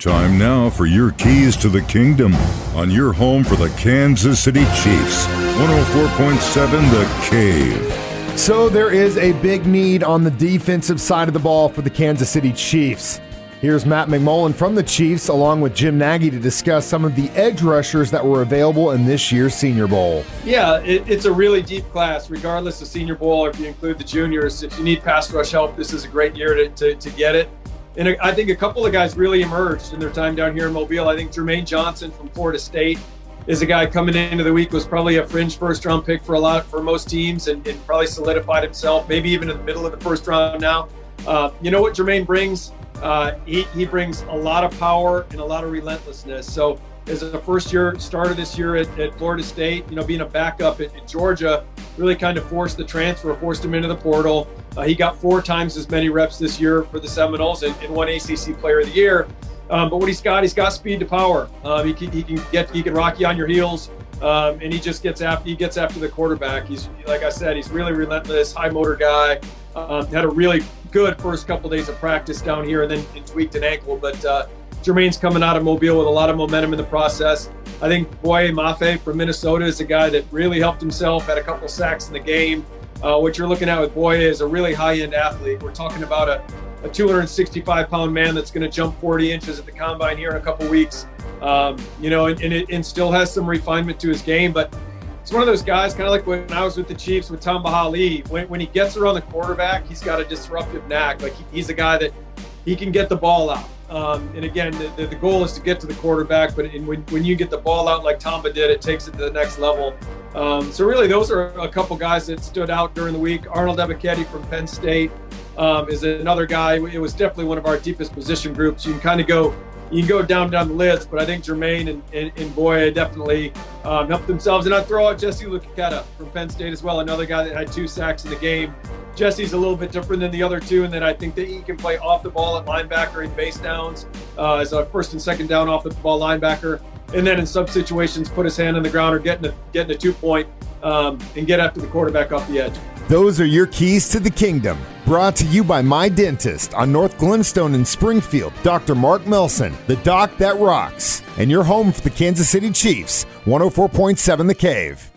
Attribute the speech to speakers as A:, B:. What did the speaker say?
A: Time now for your keys to the kingdom on your home for the Kansas City Chiefs. 104.7 The Cave.
B: So there is a big need on the defensive side of the ball for the Kansas City Chiefs. Here's Matt McMullen from the Chiefs along with Jim Nagy to discuss some of the edge rushers that were available in this year's Senior Bowl.
C: Yeah, it's a really deep class, regardless of Senior Bowl or if you include the juniors. If you need pass rush help, this is a great year to get it. And I think a couple of guys really emerged in their time down here in Mobile. I think Jermaine Johnson from Florida State is a guy coming into the week, was probably a fringe first-round pick for most teams and probably solidified himself, maybe even in the middle of the first round now. You know what Jermaine brings? He brings a lot of power and a lot of relentlessness. So as a first-year starter this year at Florida State, being a backup at Georgia, really kind of forced the transfer, forced him into the portal. He got 4 times as many reps this year for the Seminoles and won ACC Player of the Year. But what he's got speed to power. He can rock you on your heels, and he just gets after the quarterback. He's, like I said, he's really relentless, high motor guy. Had a really good first couple days of practice down here, and then tweaked an ankle. But Jermaine's coming out of Mobile with a lot of momentum in the process. I think Boye Mafe from Minnesota is a guy that really helped himself, had a couple sacks in the game. What you're looking at with Boye is a really high-end athlete. We're talking about a 265-pound man that's going to jump 40 inches at the combine here in a couple weeks. And still has some refinement to his game, but it's one of those guys, kind of like when I was with the Chiefs with Tom Bahali. When he gets around the quarterback, he's got a disruptive knack. Like he's a guy that he can get the ball out. And again, the goal is to get to the quarterback, but when you get the ball out like Tamba did, it takes it to the next level. So really, those are a couple guys that stood out during the week. Arnold Ebiketie from Penn State is another guy. It was definitely one of our deepest position groups. You can kind of go down the list, but I think Jermaine and Boye definitely helped themselves. And I'd throw out Jesse Luketa from Penn State as well, another guy that had 2 sacks in the game. Jesse's a little bit different than the other two, and then I think that he can play off the ball at linebacker in base downs as a first and second down off the ball linebacker, and then in some situations put his hand on the ground or getting a 2-point and get after the quarterback off the edge.
B: Those are your keys to the kingdom. Brought to you by My Dentist on North Glenstone in Springfield. Dr. Mark Melson, the doc that rocks. And your home for the Kansas City Chiefs, 104.7 The Cave.